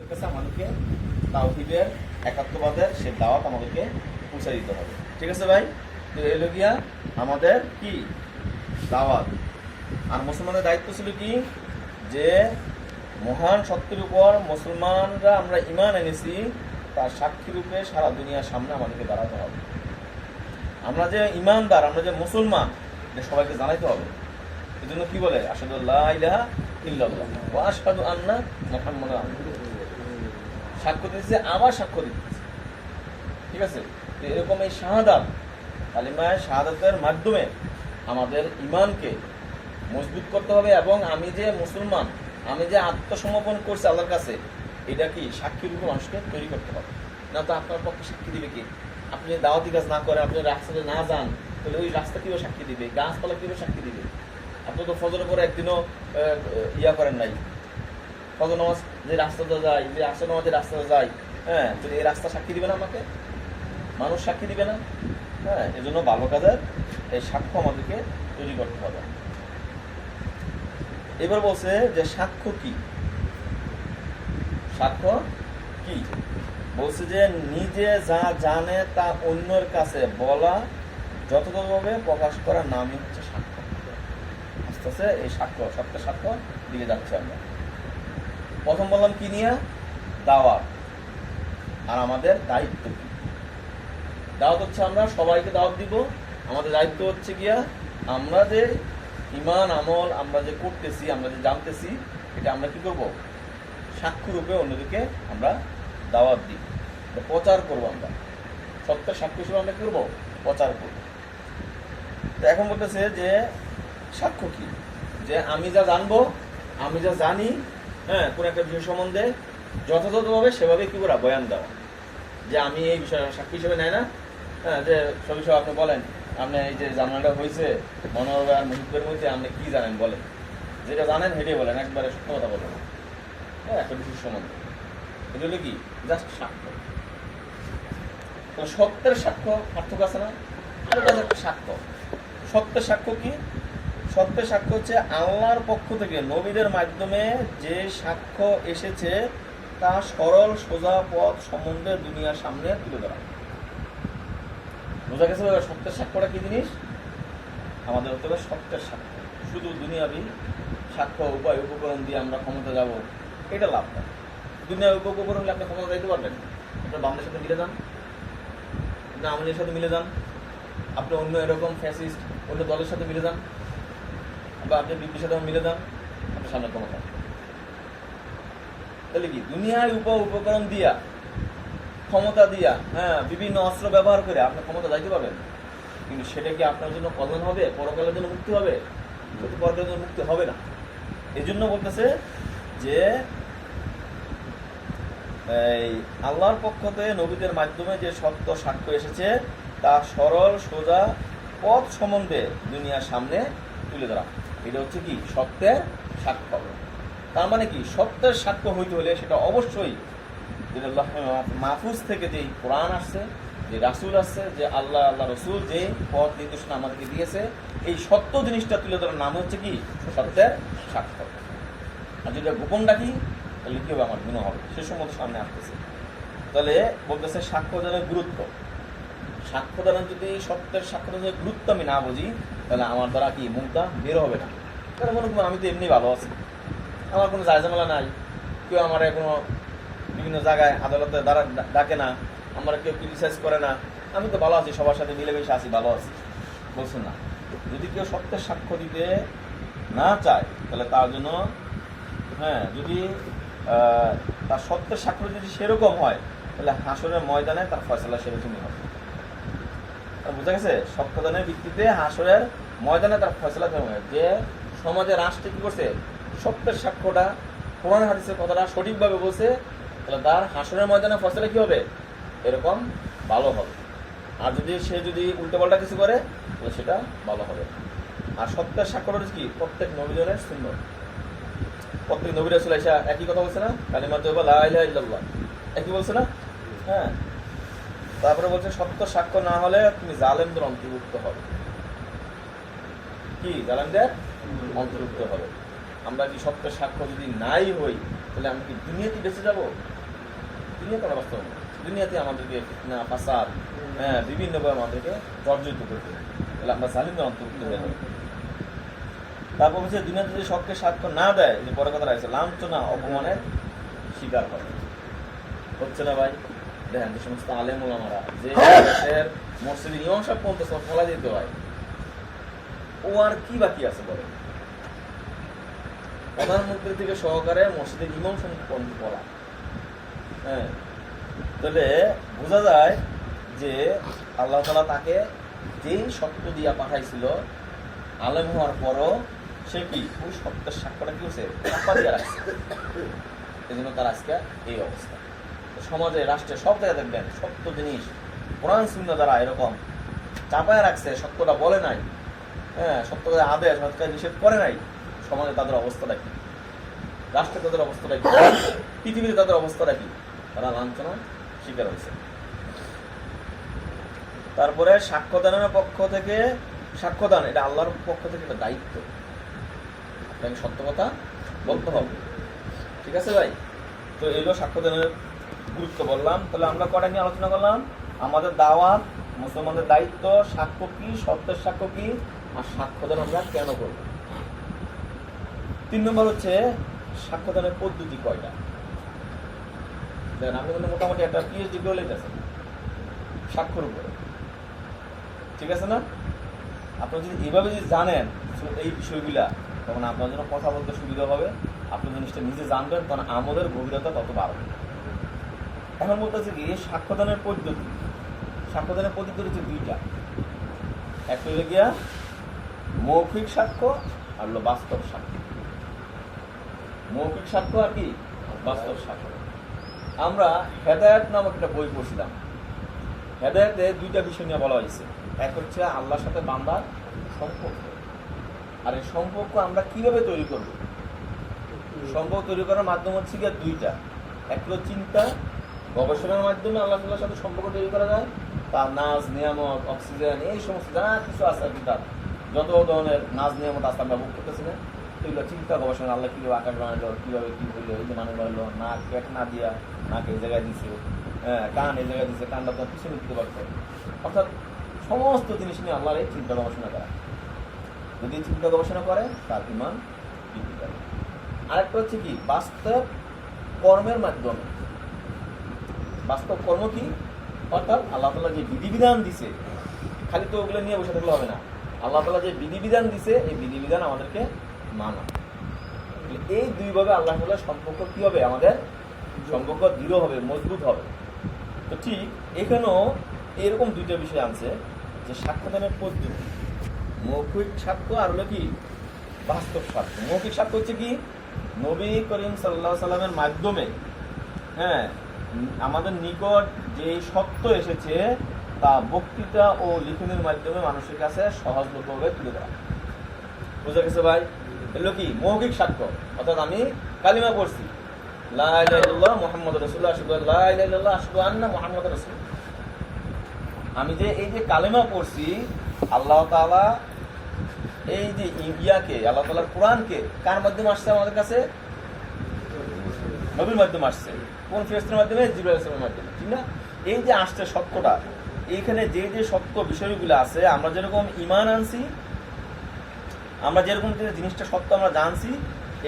আমাদেরকে তাওহীদের একাত্মবাদের সে দাওয়াত আমাদেরকে পৌঁছে দিতে হবে। ঠিক আছে ভাই? তো এলো গিয়া আমাদের কি দাওয়াত। আর মুসলমানদের দায়িত্ব ছিল কি, যে মহান সত্যের উপর মুসলমানরা আমরা ঈমান এনেছি তার সাক্ষী রূপে সারা দুনিয়ার সামনে আমাদেরকে দাঁড়াতে হবে। আমরা যে ঈমানদার, আমরা যে মুসলমান, এটা সবাইকে জানাইতে হবে। এই জন্য কি বলে, আশহাদু আল্লা ইলাহা ইল্লাল্লাহ ওয়া আশহাদু আন্না মুহাম্মাদান রাসূলুল্লাহ। সাক্ষ্য দিতেছে, আবার সাক্ষ্য দিতেছে। ঠিক আছে? তো এরকম এই শাহাদাত, কালিমায়ে শাহাদাতের মাধ্যমে আমাদের ঈমানকে মজবুত করতে হবে, এবং আমি যে মুসলমান, আমি যে আত্মসমর্পণ করছি আল্লাহর কাছে, এটা কি সাক্ষী রূপে মানুষকে তৈরি করতে হবে। না তো আপনার পক্ষে সাক্ষী দিবে কি? আপনি দাওয়াতি কাজ না করে, আপনি রাস্তাতে না যান, তাহলে ওই রাস্তা কিভাবে সাক্ষী দিবে? গাছপালা কিভাবে সাক্ষী দিবে? আপনি তো ফজরের পরে একদিনও করেন নাই। ফজর নামাজ যে রাস্তাতে যায়, যে আসর নামাজ যে রাস্তাতে যায়, হ্যাঁ, তো এই রাস্তা সাক্ষী দিবে না আমাকে? মানুষ সাক্ষী দিবে না? হ্যাঁ, এই জন্য ভালো কাজের এই সাক্ষ্য আমাদেরকে তৈরি করতে হবে। এবার বলছে যে সাক্ষ্য কি? সাক্ষ্য কি বলছে, যে নিজে যা জানে তা অন্যের কাছে বলা, যথাযথভাবে প্রকাশ করার নামই হচ্ছে সাক্ষ্য। আস্তে আস্তে এই সাক্ষ্য, সত্য সাক্ষ্য দিকে যাচ্ছে আমরা। প্রথম বললাম কি নিয়ে? দাওয়াত। আর আমাদের দায়িত্ব কি? দাওয়াত হচ্ছে আমরা সবাইকে দাওয়াত দিব। আমাদের দায়িত্ব হচ্ছে গিয়া আমরা যে ঈমান আমল আমরা যে করতেছি, আমরা যে জানতেছি, এটা আমরা কি করব? সাক্ষ্য রূপে অন্যদিকে আমরা দাওয়াত দিব, প্রচার করবো। আমরা সত্যের সাক্ষ্য হিসেবে আমরা কি করবো? প্রচার করবো। তো এখন বলতেছে যে সাক্ষ্য কি? যে আমি যা জানবো, আমি যা জানি, হ্যাঁ, কোন একটা বিষয় সম্বন্ধে যথাযথভাবে সেভাবে কি করা? বয়ান দেওয়া। যে আমি এই বিষয়ে সাক্ষী হিসেবে নেয় না, হ্যাঁ, যে সব বিষয় আপনি বলেন, আপনি এই যে জানাটা হয়েছে মনোভাব আর মুহূর্তের মধ্যে আপনি কি জানেন বলেন, যেটা জানেন সেটাই বলেন, একবারে সত্য কথা বলেন। হ্যাঁ, একটা বিষয় সম্বন্ধে এটা হলো কি? জাস্ট সাক্ষ্য। তো সত্যের সাক্ষ্য পার্থক্য আছে না? এটা একটা সাক্ষ্য। সত্যের সাক্ষ্য কি? সত্যের সাক্ষ্য হচ্ছে আল্লাহর পক্ষ থেকে নবীদের মাধ্যমে যে সাক্ষ্য এসেছে তা সরল সোজা পথ সম্বন্ধে দুনিয়ার সামনে তুলে ধরা। বোঝা গেছে? সত্যের সাক্ষ্যটা কি জিনিস? আমাদের হতে হবে সত্যের সাক্ষ্য। শুধু দুনিয়াবি সাক্ষ্য, উপায় উপকরণ দিয়ে আমরা ক্ষমতা যাব, এটা লাভ না। দুনিয়ার উপকরণ হলে আপনি ক্ষমতা দিতে পারবেন? আপনার বামদের সাথে মিলে যান, আপনি আমলের সাথে মিলে যান, আপনি অন্য এরকম ফ্যাসিস্ট অন্য দলের সাথে মিলে যান, বা আপনি বিপির সাথে মিলে যান, আপনার সামনে ক্ষমতা। তাহলে কি দুনিয়ায় উপকরণ দিয়া, ক্ষমতা দিয়া, হ্যাঁ, বিভিন্ন অস্ত্র ব্যবহার করে আপনি ক্ষমতা যাইতে পারবেন, কিন্তু সেটা কি আপনার জন্য কল্যাণ হবে? পরকালের জন্য মুক্তি হবে? কিন্তু পরকালের জন্য মুক্তি হবে না। এই জন্য বলতেছে যে এই আল্লাহর পক্ষ থেকে নবীদের মাধ্যমে যে সত্য সাক্ষ্য এসেছে তা সরল সোজা পথ সম্বন্ধে দুনিয়ার সামনে তুলে ধরা, এটা হচ্ছে কি? সত্যের সাক্ষ্য। তার মানে কি? সত্যের সাক্ষ্য হইতে হলে সেটা অবশ্যই যেটা মাহফুজ থেকে যে কোরআন আসছে, যে রাসূল আসছে, যে আল্লাহ রসুল যে পথ নির্দেশনা আমাদেরকে দিয়েছে, এই সত্য জিনিসটা তুলে ধরার নাম হচ্ছে কি? সত্যের সাক্ষ্য। আর যদি গোপন রাখি তাহলে কি হবে? আমার গুনাহ হবে। সে সম্বন্ধে সামনে আসতেছে। তাহলে বলতেছে সাক্ষ্যদানের গুরুত্ব। সাক্ষ্যদানের যদি সত্যের সাক্ষ্যদানের গুরুত্ব আমি না বুঝি, তাহলে আমার দ্বারা কি মুখটা বের হবে না। তাহলে মনে করুন আমি তো এমনি ভালো আছি, আমার কোনো জায়জামেলা নাই, কেউ আমার কোনো বিভিন্ন জায়গায় আদালতে ডাকে না, আমার কেউ ক্রিটিসাইজ করে না, আমি তো ভালো আছি, সবার সাথে মিলেমিশে আছি, ভালো আছি। বলছেন না, যদি কেউ সত্যের সাক্ষ্য দিতে না চায়, তাহলে তার জন্য, হ্যাঁ, যদি তার সত্যের সাক্ষ্য যদি সেরকম হয়, তাহলে হাসরের ময়দানে তার ফয়সালা সেরকমই হবে। বোঝা গেছে? সত্যদানের ভিত্তিতে হাসরের ময়দানে তার ফয়সালা কেমন হয়? যে সমাজে রাষ্ট্রে কি করছে, সত্যের সাক্ষ্যটা, কোরআন হাদিসের কথাটা সঠিকভাবে বলছে, তাহলে তার হাসরের ময়দানে ফয়সালা কি হবে? এরকম ভালো হবে। আর সে যদি উল্টোপাল্টা কিছু করে, তাহলে সেটা ভালো হবে। আর সত্যের সাক্ষ্যটা কি? প্রত্যেক নবীদের সুন্নাত। প্রত্যেক নবী রাসূল এসে একই কথা বলছে না? কালিমা তাইয়্যিবা লা ইলাহা ইল্লাল্লাহ, একই বলছে না? হ্যাঁ। তারপরে বলছে সত্য সাক্ষ্য না হলে তুমি জালেমদের অন্তর্ভুক্ত হবে। কি? জালেমদের অন্তর্ভুক্ত হবে। আমরা কি সত্যের সাক্ষ্য যদি নাই হই, তাহলে আমরা কি দুনিয়াতে বেঁচে যাব? দুনিয়াতে আমরা বাস্তবায়ন করছি, দুনিয়াতে আমাদেরকে ফিতনা ফাসাদ বিভিন্নভাবে আমাদেরকে জর্জরিত করতে হবে, তাহলে আমরা জালিমদের অন্তর্ভুক্ত হয়ে যাবো। তারপর হচ্ছে দুনিয়াতে যদি সবকে সাক্ষ্য না দেয়, যে বড় কথা রয়েছে লাঞ্ছনা অপমানের শিকার করে হচ্ছে না ভাই। দেখেন যে সমস্ত আলেম ওলামারা যে দেশের মসজিদের ইমাম সাহেব পর্যন্ত সব ফেলা দিতে হয়, ও আর কি বাকি আছে বলে? প্রধানমন্ত্রী থেকে সহকারে মসজিদের ইমাম সাহেব পর্যন্ত বলা। হ্যাঁ, তাহলে বোঝা যায় যে আল্লাহ তাআলা তাকে যেই সত্য দিয়া পাঠাইছিল, আলেম হওয়ার পরও সে কি ওই সত্যের সাক্ষ্যটা কি হচ্ছে চাপা দিয়ে রাখছে, এই জন্য তার আজকে এই অবস্থা। সমাজে, রাষ্ট্রে, সব জায়গায় দেখবেন সত্য জিনিস কোরআন সুন্নাহ দ্বারা এরকম চাপায় রাখছে, সত্যটা বলে নাই, হ্যাঁ, সত্যটা আদেশ সত্যটা নিষেধ করে নাই, সমাজে তাদের অবস্থাটা কি, রাষ্ট্রে তাদের অবস্থাটা কি, পৃথিবীতে তাদের অবস্থাটা কি, তারা লাঞ্ছনা শিকার হয়েছে। তারপরে সাক্ষ্যদানের পক্ষ থেকে, সাক্ষ্যদান এটা আল্লাহর পক্ষ থেকে একটা দায়িত্ব, আপনাকে সত্য কথা বলতে হবে, ঠিক আছে ভাই? তো এইগুলো সাক্ষ্যদানের গুরুত্ব বললাম। তাহলে আমরা কটা নিয়ে আলোচনা করলাম, আমাদের দাওয়াত, মুসলমানদের দায়িত্ব, সাক্ষ্য কি, সত্যের সাক্ষ্য কি, আর সাক্ষ্যদান আমরা কেন করব। 3 নম্বর হচ্ছে সাক্ষ্যদানের পদ্ধতি কয়টা। দেখেন আপনি কিন্তু মোটামুটি একটা পিএইচডি করে লিখতেছেন সাক্ষ্যর উপরে, ঠিক আছে না? আপনি যদি এইভাবে যদি জানেন এই বিষয়গুলা, তখন আপনার জন্য কথা বলতে সুবিধা হবে, আপনি জিনিসটা নিজে জানবেন, তখন আমাদের গভীরতা তত বাড়বে। এখন বলতেছে কি সাক্ষ্যদানের পদ্ধতি, সাক্ষ্যদানের পদ্ধতি হচ্ছে 2টা, একটা হলো গিয়া মৌখিক সাক্ষ্য আর হলো বাস্তব সাক্ষ্য। মৌখিক সাক্ষ্য আর কি বাস্তব সাক্ষ্য। আমরা হেদায়েত নামক একটা বই পড়ছিলাম, হেদায়েতে 2টা বিষয় নিয়ে বলা হয়েছে। এক হচ্ছে আল্লাহর সাথে বান্দার সম্পর্ক, আর এই সম্পর্ক আমরা কিভাবে তৈরি করব। সম্পর্ক তৈরি করার মাধ্যম হচ্ছে গিয়ে 2টা, এক হলো চিন্তা গবেষণার মাধ্যমে আল্লাহ তাআলার সাথে সম্পর্ক তৈরি করা যায়, তার নাজ নিয়ামত অক্সিজেন এই সমস্ত যা কিছু আছে আর কি, তার যত ধরনের নাজ নিয়ামত আছে আমরা ভোগ করতেছি না, এগুলো চিন্তা গবেষণা, আল্লাহ কীভাবে আকাশ বানাইলো, কীভাবে কী হইলো, এই যে মানুষ হইলো, নাক পেট না দিয়া নাক এই জায়গায় দিছে, হ্যাঁ, কান এই জায়গায় দিছে, কানটা তো পিছনে দিতে পারতো, অর্থাৎ সমস্ত জিনিস নিয়ে আল্লাহর এই চিন্তা গবেষণা করা। যদি চিন্তা গবেষণা করে তার ঈমান বৃদ্ধি করে। আরেকটা হচ্ছে কি বাস্তব কর্মের মাধ্যমে। বাস্তব কর্ম কি, অর্থাৎ আল্লাহ তাআলা যে বিধিবিধান দিছে, খালি তো ওগুলো নিয়ে বসে থাকলে হবে না, আল্লাহ তাআলা যে বিধিবিধান দিছে এই বিধিবিধান আমাদেরকে মানা। এই 2 ভাবে আল্লাহ তাআলার সম্পর্ক কি হবে, আমাদের সম্পর্ক দৃঢ় হবে, মজবুত হবে। তো ঠিক এখানেও এরকম 2টা বিষয় আনছে, যে সাক্ষ্যদানের পদ্ধতি, মৌখিক সাক্ষ্য আর হলো কি বাস্তব সাক্ষ্য। মৌখিক সাক্ষ্য হচ্ছে কি নবী করিম সাল্লাল্লাহু আলাইহি সাল্লামের মাধ্যমে, হ্যাঁ, আমাদের নিকট যে সত্য এসেছে তা বক্তৃতা ও লিখনের মাধ্যমে মানুষের কাছে সহজলভ্যভাবে তুলে ধরা। বুঝা গেছে ভাই? এগুলো কি মৌখিক সাক্ষ্য, অর্থাৎ আমি কালিমা পড়ছি লা ইলাহা ইল্লাল্লাহ মুহাম্মাদুর রাসূলুল্লাহ, আশহাদু আল্লা ইলাহা ইল্লাল্লাহ আশহাদু আন্না মুহাম্মাদুর রাসূল। আমি যে এই যে কালিমা পড়ছি, আল্লাহ তাআলা এই যে ইয়াকে, আল্লাহ তাআলার কোরআনকে কার মাধ্যমে আসছে আমাদের কাছে? নবীর মাধ্যমে আসছে। কোন ফেরেশতার মাধ্যমে? জিবরাইল আলাইহিস সালামের মাধ্যমে, ঠিক না? এই যে আসছে সত্যটা, এইখানে যে যে সত্য বিষয়গুলো আছে, আমরা যেরকম ঈমান আনছি, আমরা যেরকম জিনিসটা সত্য আমরা জানছি,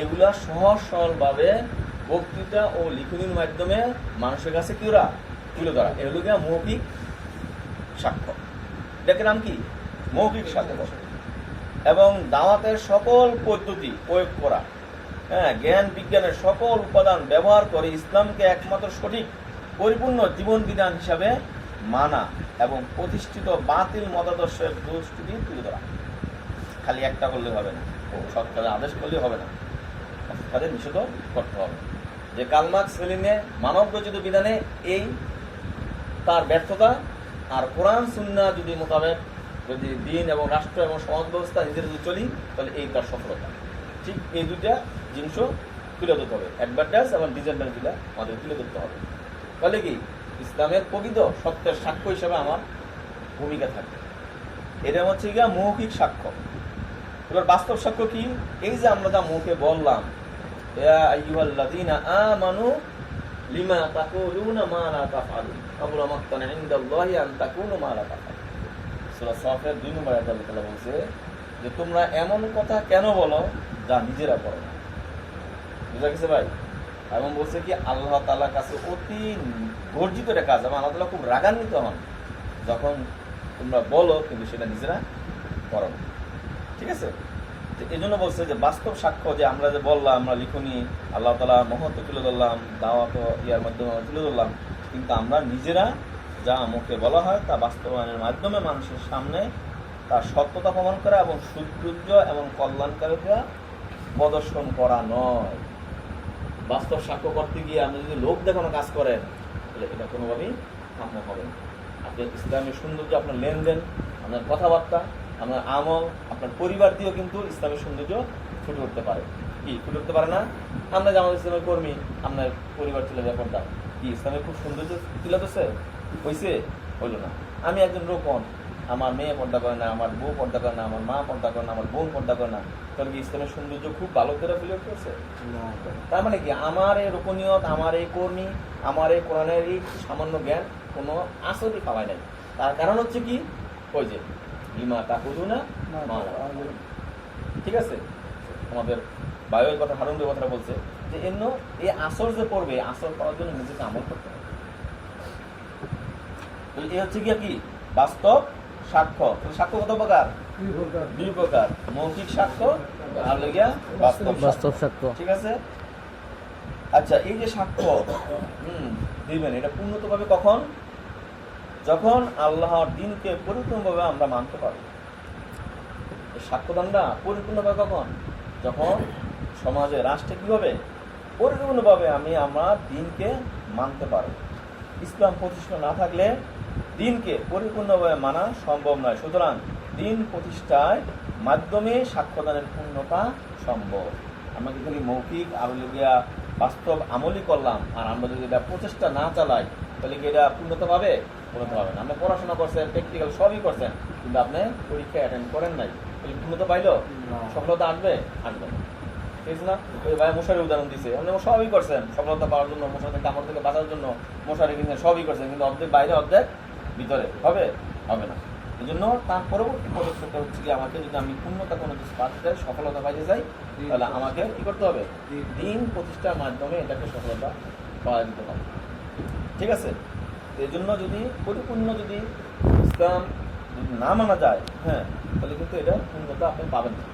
এগুলা সহজ সরলভাবে বক্তৃতা ও লিখনির মাধ্যমে মানুষের কাছে কি ওরা তুলে ধরা, এগুলো কি মৌখিক সাক্ষ্য। এটাকে নাম কি মৌখিক সাক্ষ্য। এবং দাওয়াতের সকল পদ্ধতি প্রয়োগ করা, হ্যাঁ, জ্ঞান বিজ্ঞানের সকল উপাদান ব্যবহার করে ইসলামকে একমাত্র সঠিক পরিপূর্ণ জীবন বিধান হিসাবে মানা এবং প্রতিষ্ঠিত বাতিল মতাদর্শের দোষটি তুলে ধরা। খালি একটা করলে হবে না, সৎ কাজে আদেশ করলে হবে না, কাজে নিষেধ করতে হবে। যে কালমার্ক্স লেনিনে মানব রচিত বিধানে এই তার ব্যর্থতা, আর কোরআন সুন্নাহ যদি মোতাবেক যদি দিন এবং রাষ্ট্র এবং সমাজ ব্যবস্থা নিজের যদি চলি, তাহলে এই তার সফলতা। ঠিক এই 2টা জিনিস তুলে ধরতে হবে, অ্যাডভান্টেজ এবং ডিসঅ্যাডভান্টেজগুলো আমাদের তুলে ধরতে হবে। তাহলে কি ইসলামের প্রকৃত সত্যের সাক্ষ্য হিসেবে আমার ভূমিকা থাকবে। এটা হচ্ছে গিয়া মৌখিক সাক্ষ্য। এবার বাস্তব সাক্ষ্য কি? এই যে আমরা যা মুখে বললাম, ইয়া আইয়ুহাল্লাযীনা আমানু লিমা তাকুলুনা মা লা তাফআলুন কাবুরা মাকতান ইনদাল্লাহি আন তাকুলু মা লা তাফআলুন। সূরা সাফের 2 নম্বর আয়াতে আল্লাহ তাআলা বলছে যে তোমরা এমন কথা কেন বলো যা নিজেরা করো না। বুঝা গেছে ভাই? এবং বলছে কি আল্লাহ তাআলার কাছে অতি গর্জিত একটা কাজ, এবং আল্লাহ তাআলা খুব রাগান্বিত হন যখন তোমরা বলো কিন্তু সেটা নিজেরা করো না। ঠিক আছে? এই জন্য বলছে যে বাস্তব সাক্ষ্য যে আমরা যে বললাম, আমরা লিখনি আল্লাহ তাআলা মহত্ব তুলে ধরলাম, দাওয়াত ইয়ার মাধ্যমে তুলে ধরলাম, কিন্তু আমরা নিজেরা যা মুখে বলা হয় তা বাস্তবায়নের মাধ্যমে মানুষের সামনে তার সত্যতা প্রমাণ করা এবং সৌন্দর্য এবং কল্যাণকারিতা প্রদর্শন করা নয়। বাস্তব সাক্ষ্য করতে গিয়ে আপনি যদি লোক দেখানো কাজ করেন তাহলে এটা কোনোভাবেই কাম্য হবে না। আপনার ইসলামের সৌন্দর্য, আপনার লেনদেন, আপনার কথাবার্তা, আপনার আমল, আপনার পরিবার দিয়েও কিন্তু ইসলামের সৌন্দর্য ফুটে উঠতে পারে। কি ফুটে উঠতে পারে না? আমরা যে আমাদের ইসলামের কর্মী, আপনার পরিবার তুলে ব্যাপারটা কি ইসলামের খুব সৌন্দর্য তুলে দিচ্ছে? হয়েছে? হইল না। আমি একজন রোপণ, আমার মেয়ে পর্দা করে না, আমার বউ পর্দা করে না, আমার মা পর্দা করে না, আমার বোন পর্দা করে না, তাহলে কি ইসলামের সৌন্দর্য খুব ভালো করে ফুলে উঠতেছে? তার মানে কি আমার এই রোপণীয়ত, আমার এই কর্মী, আমার এই কোরআনের এই সামান্য জ্ঞান কোনো আসলই পাওয়ায় নাই। তার কারণ হচ্ছে কি ওই যে লিমা তাকুলুনা মা লা তাফআলুন। ঠিক আছে? আমাদের বায়ুর কথা, হারুন ভাই কথাটা বলছে যে এই আসর যে পড়বে, আসর পাওয়ার জন্য নিজেকে আমল করতে হবে। এই হচ্ছে কি বাস্তব সাক্ষ্য। সাক্ষ্য কত প্রকার? 2 প্রকার, মৌখিক সাক্ষ্য আর লাগিয়া বাস্তব সাক্ষ্য। ঠিক আছে? আচ্ছা, এই যে সাক্ষ্য দিবেন, এটা পূর্ণত ভাবে কখন? যখন আল্লাহর দ্বীনকে পরিপূর্ণভাবে আমরা মানতে পারব। সাক্ষ্যদানটা পরিপূর্ণভাবে কখন? যখন সমাজে, রাষ্ট্রে কি হবে? পরিপূর্ণভাবে আমি আমার দ্বীনকে মানতে পারব। ইসলাম প্রতিষ্ঠা না থাকলে দ্বীনকে পরিপূর্ণভাবে মানা সম্ভব নয়। সুতরাং দ্বীন প্রতিষ্ঠার মাধ্যমে সাক্ষ্যদানের পূর্ণতা সম্ভব। আমরা কি খালি মৌখিক আর বাস্তব আমলই করলাম, আর আমরা যদি এটা প্রচেষ্টা না চালাই তাহলে কি এটা পূর্ণতা পাবে? পূর্ণতা পাবে না। আপনি পড়াশোনা করছেন, প্র্যাকটিক্যাল সবই করছেন, কিন্তু আপনি পরীক্ষা অ্যাটেন্ড করেন নাই, তাহলে পূর্ণতা পাইলো? সফলতা আসবে? আসবে না। ঠিক আছে না? ওই ভাই মশারির উদাহরণ দিছে, আপনি সবই করছেন সফলতা পাওয়ার জন্য, মশারি কামড় থেকে বাঁচার জন্য মশারি কিনছেন, সবই করছেন, কিন্তু অর্ধেক বাইরে অর্ধেক ভিতরে, হবে? হবে না। এই জন্য তার পরবর্তী পদক্ষেপটা হচ্ছে কি, আমাকে যদি আমি পূর্ণতা কোনো কিছু পাতে চাই, সফলতা পাইতে চাই, তাহলে আমাকে কি করতে হবে? দ্বীন প্রতিষ্ঠার মাধ্যমে এটাকে সফলতা পাওয়া দিতে হবে। ঠিক আছে? এই জন্য যদি পরিপূর্ণ যদি ইসলাম না মানা যায়, হ্যাঁ, তাহলে কিন্তু এটা পূর্ণতা আপনি পাবেন না।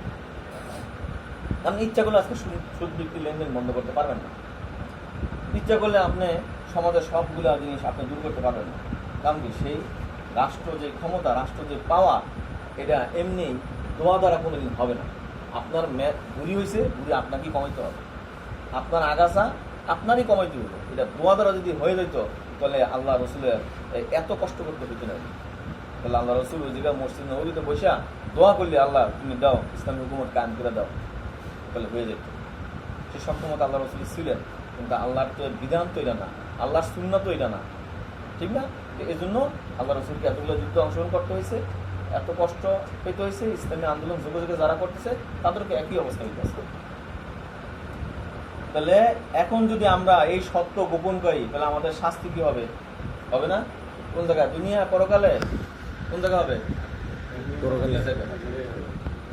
আপনি ইচ্ছা করলে আজকে সুদ বিক্রি লেনদেন বন্ধ করতে পারবেন না। ইচ্ছা করলে আপনি সমাজের সবগুলো জিনিস আপনি দূর করতে পারবেন না। কারণ কি, সেই রাষ্ট্র যে ক্ষমতা, রাষ্ট্র যে পাওয়া, এটা এমনি দোয়া দ্বারা কোনোদিন হবে না। আপনার বুড়ি হয়েছে, বুড়ি আপনাকেই কমাইতে হবে। আপনার আগাছা আপনারই কমাইতে হবে। এটা দোয়া দ্বারা যদি হয়ে যেত তাহলে আল্লাহ রসুলের এত কষ্ট করতে হতো না। তাহলে আল্লাহ রসুল ওই জায়গায় মসজিদ নববীতে বসা দোয়া করলে, আল্লাহ তুমি দাও, ইসলামী হুকুমত কায়েম করে দাও, তাহলে হয়ে যেত। সে সক্ষমতা আল্লাহ রসুল ছিলেন, কিন্তু আল্লাহর তো বিধান তো এটা না, আল্লাহর সুন্নাহ তো এটা না। ঠিক না? এই জন্য আল্লাহ রসুলকে এতগুলো যুদ্ধ অংশগ্রহণ করতে হয়েছে, এত কষ্ট পেতে হয়েছে। ইসলামী আন্দোলন যুগে যুগে যারা করতেছে তাদেরকে একই অবস্থা হইতেছে। তাহলে এখন যদি আমরা এই সত্য গোপন করি, তাহলে আমাদের শাস্তি কি হবে? হবে না? কোন জায়গায়? দুনিয়া, পরকালে? কোন জায়গা হবে?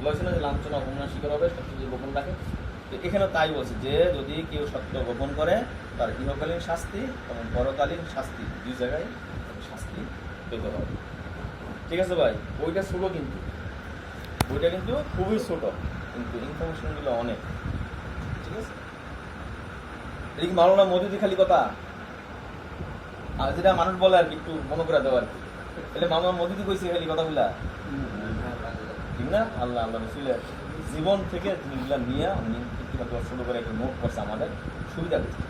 বলছে না যে লাঞ্ছনা অপমানের শিকার হবে সত্য যদি গোপন রাখে। এখানে তাই বলছে যে যদি কেউ সত্য গোপন করে তার ইহকালীন শাস্তি এবং পরকালীন শাস্তি, 2 জায়গায় শাস্তি পেতে হবে। ঠিক আছে ভাই? বইটা ছোট, কিন্তু বইটা কিন্তু খুবই ছোট, কিন্তু ইনফরমেশনগুলো অনেক। ঠিক আছে? এটা কি মাওলানা মওদুদি খালি কথা? আর যেটা মানুষ বলে আর কি, একটু মনে করে দেওয়া আর কি, তাহলে মাওলানা মওদুদি কইছে খালি কথাগুলা? ঠিক না? আল্লাহ রসুলের জীবন থেকে জিনিসগুলা নিয়ে উনি শুরু করে একটা নোট করছে, আমাদের সুবিধা করছে,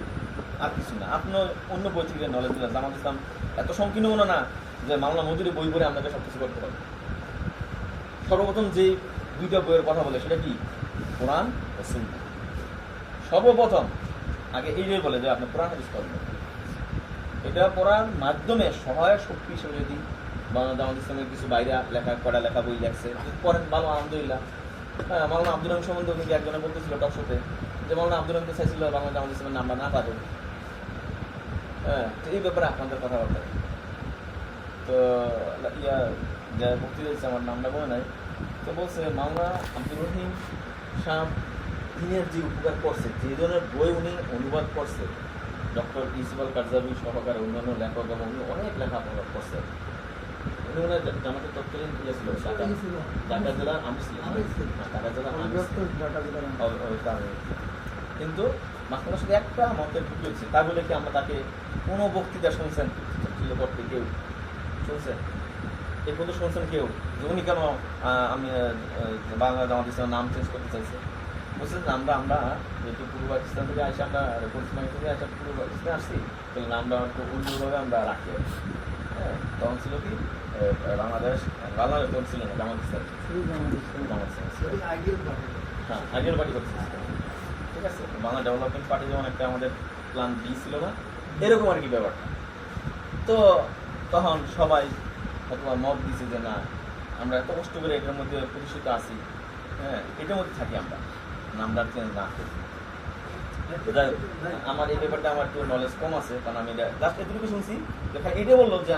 আর কিছু না। আপনার অন্য বই থেকে নলেজ দিলে জামাত ইসলাম এত সংকীর্ণ মনে না যে মাওলানা মওদুদি বই পড়ে আপনাকে সব কিছু করতে হবে। সর্বপ্রথম যে 2টা বইয়ের কথা বলে সেটা কি? কোরআন ও সুন্নাহ। সর্বপ্রথম আগে এইটাই বলে যে আপনি কোরআন হাদিস পড়বেন। এটা পড়ার মাধ্যমে সহায়ক শক্তি হিসেবে যদি জামাত ইসলামের কিছু বাইরে কড়া লেখা বই লেখছে পড়েন, ভালো, আলহামদুলিল্লাহ। হ্যাঁ, মাওলানা আব্দুর রহিম সম্বন্ধে কিন্তু একজনে বলতেছিল টকশোতে যে মাওলানা আব্দুর রহিমকে চাইছিল বাংলা জামাত ইসলামের নাম্বার না পাবে। হ্যাঁ, তো এই ব্যাপারে আপনাদের কথাবার্তা কি? তো ইয়া যা মুক্তি দিয়েছে আমার নামটা মনে নাই, তো বলছে মাওলানা আব্দুর রহিম শাহ দিনের যে উপকার করছে, যে ধরনের বই উনি অনুবাদ করছে, ডক্টর ইসমাল কারজাবি সহকারে অন্যান্য লেখক এবং উনি অনেক লেখা প্রকাশ করছে। উনি মনে হয় জামাতের তৎকালীন ইয়ে ছিল, ঢাকা জেলার আমি ছিলাম, ঢাকা জেলার কিন্তু মাঝখানে শুধু একটা মতের ঢুকেছে, তা বলে কি আমরা তাকে কোনো বক্তৃতা শুনছেন করতে কেউ শুনছেন? এই পর্যন্ত শুনছেন কেউ যে উনি কেন আমি বাংলা জামাত ইসলামের নাম চেঞ্জ করতে চাইছে? বুঝছেন, আমরা আমরা যেহেতু পূর্ব পাকিস্তান থেকে আসে, আমরা পশ্চিম পাকিস্তান থেকে আসে পূর্ব পাকিস্তানে আসছি, তাহলে নামটা একটু অন্যভাবে আমরা রাখি। হ্যাঁ, তখন ছিল কি বাংলাদেশ, বাংলাদেশ তখন ছিল না, জামাত ইসলাম, জামাত ইসলাম ছিল। হ্যাঁ, আইডিয়াল পার্টি করছে, ঠিক আছে। বাংলা ডেভেলপমেন্ট পার্টি যেমন একটা আমাদের প্ল্যান বি ছিল না, এরকম আর কি ব্যাপারটা। তো তখন সবাই অথবা মত দিছে যে না, আমরা এত কষ্ট করে এটার মধ্যে প্রতিষ্ঠিত আছি, হ্যাঁ, এটার মধ্যে থাকি আমরা, নামটা চেঞ্জ না করি। আমার এই ব্যাপারটা আমার একটু নলেজ কম আছে, কারণ আমি জাস্ট এটুকু শুনছি, এটা বললো যে